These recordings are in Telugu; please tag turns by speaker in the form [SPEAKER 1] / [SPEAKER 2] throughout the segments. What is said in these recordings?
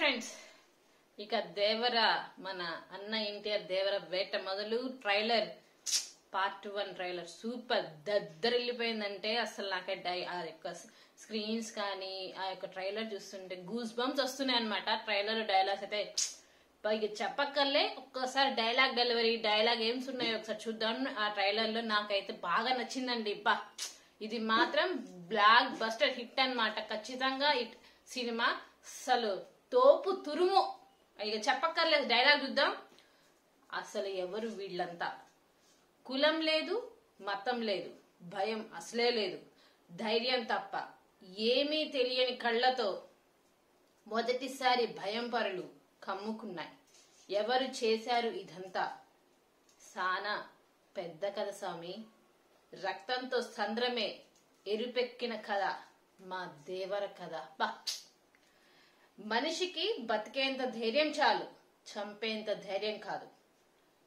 [SPEAKER 1] ఫ్రెండ్స్, ఇక దేవర మన అన్న ఎన్టీఆర్ దేవర వేట మొదలు ట్రైలర్ పార్ట్ 1 ట్రైలర్ సూపర్ దద్దరిల్లిపోయిందంటే అసలు నాకే ఆ యొక్క స్క్రీన్స్ కానీ ఆ యొక్క ట్రైలర్ చూస్తుంటే గూస్ బంప్స్ వస్తున్నాయి అనమాట. ట్రైలర్ డైలాగ్స్ అయితే ఇక చెప్పక్కర్లే. ఒక్కసారి డైలాగ్ డెలివరీ డైలాగ్ ఏమ్స్ ఉన్నాయో ఒకసారి చూద్దాం. ఆ ట్రైలర్ లో నాకైతే బాగా నచ్చిందండి. ఇది మాత్రం బ్లాక్ బస్టర్ హిట్ అన్నమాట. ఖచ్చితంగా సినిమా అసలు తోపు తురుము. ఇక చెప్పక్కర్లేదు, డైలాగ్ చూద్దాం. అసలు ఎవరు వీళ్ళంతా? కులం లేదు, మతం లేదు, భయం అసలే లేదు, ధైర్యం తప్ప ఏమీ తెలియని కళ్ళతో మొదటిసారి భయం పరులు కమ్ముకున్నాయి. ఎవరు చేశారు ఇదంతా? సానా పెద్ద కథ స్వామి. రక్తంతో సంద్రమే ఎరుపెక్కిన కథ మా దేవర కథ. మనిషికి బతికేంత ధైర్యం చాలు, చంపేంత ధైర్యం కాదు.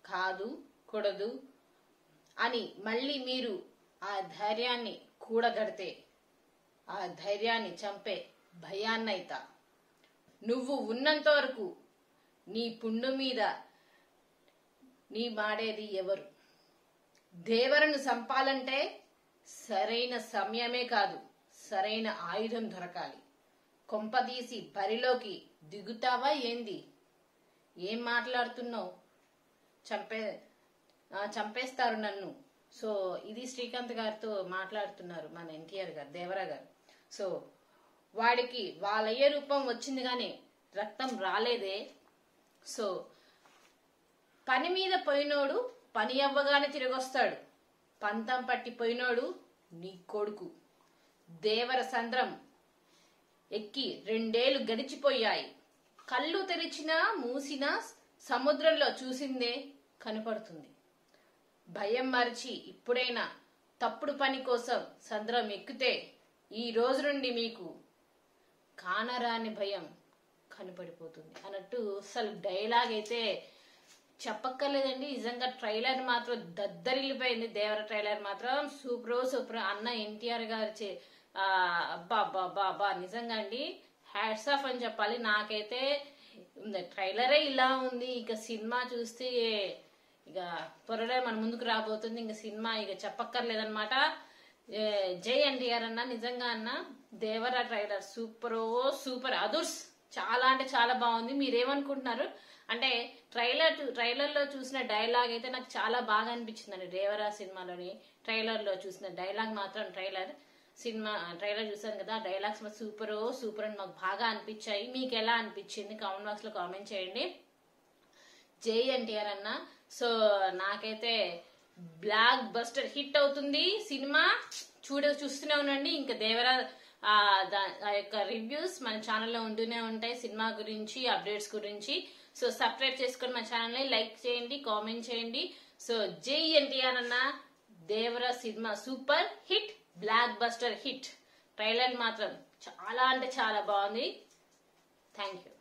[SPEAKER 1] కాదు కూడదు అని మళ్ళీ మీరు ఆ ధైర్యాన్ని కూడగడితే ఆ ధైర్యాన్ని చంపే భయాన్నైతా. నువ్వు ఉన్నంత వరకు నీ పుండు మీద నీ మాడేది ఎవరు? దేవరను చంపాలంటే సరైన సమయమే కాదు, సరైన ఆయుధం దొరకాలి. కొంపదీసి బరిలోకి దిగుతావా ఏంది? ఏం మాట్లాడుతున్నావు? చంపేస్తారు నన్ను. సో ఇది శ్రీకాంత్ గారితో మాట్లాడుతున్నారు మన ఎన్టీఆర్ గారు, దేవరా గారు. సో వాడికి వాళ్ళయ్య రూపం వచ్చింది కానీ రక్తం రాలేదే. సో పని మీద పోయినోడు పని అవ్వగానే తిరిగొస్తాడు. పంతం పట్టి పోయినోడు నీ కొడుకు. దేవర సంద్రం ఎక్కి 2 ఏళ్లు గడిచిపోయాయి. కళ్ళు తెరిచినా మూసినా సముద్రంలో చూసిందే కనపడుతుంది. భయం మరిచి ఇప్పుడైనా తప్పుడు పని కోసం సంద్రం ఎక్కితే ఈ రోజు నుండి మీకు కానరాని భయం కనపడిపోతుంది అన్నట్టు అసలు డైలాగ్ అయితే చెప్పక్కర్లేదండి. నిజంగా ట్రైలర్ మాత్రం దద్దరిల్లిపోయింది. దేవర ట్రైలర్ మాత్రం సూపర్. అన్న ఎన్టీఆర్ గారి అబ్బా నిజంగా అండి హ్యాట్స్ ఆఫ్ అని చెప్పాలి. నాకైతే ట్రైలరే ఇలా ఉంది. ఇక సినిమా చూస్తే ఇక త్వరలో మన ముందుకు రాబోతుంది. ఇంకా సినిమా ఇక చెప్పక్కర్లేదన్నమాట. జై ఎన్టీఆర్ అన్న. నిజంగా అన్న దేవర ట్రైలర్ సూపర్ అదుర్స్. చాలా అంటే చాలా బాగుంది. మీరేమనుకుంటున్నారు? అంటే ట్రైలర్ లో చూసిన డైలాగ్ అయితే నాకు చాలా బాగా అనిపించిందండి. దేవరా సినిమాలోని ట్రైలర్ లో చూసిన డైలాగ్ మాత్రం ట్రైలర్ చూసాను కదా, డైలాగ్స్ సూపర్ అని మాకు బాగా అనిపించాయి. మీకు ఎలా అనిపించింది కామెంట్ బాక్స్ లో కామెంట్ చేయండి. జై ఎన్టీఆర్ అన్న. సో నాకైతే బ్లాక్ బస్టర్ హిట్ అవుతుంది సినిమా. చూస్తూనే ఉండండి. ఇంకా దేవరా ఆ యొక్క రివ్యూస్ మన ఛానల్లో ఉంటూనే ఉంటాయి సినిమా గురించి, అప్డేట్స్ గురించి. సో సబ్స్క్రైబ్ చేసుకొని మన ఛానల్ని లైక్ చేయండి, కామెంట్ చేయండి. సో జై ఎన్టీఆర్ అన్న. Devara cinema super hit, block buster hit. Trailer మాత్రం చాలా అంటే చాలా బాగుంది. Thank you.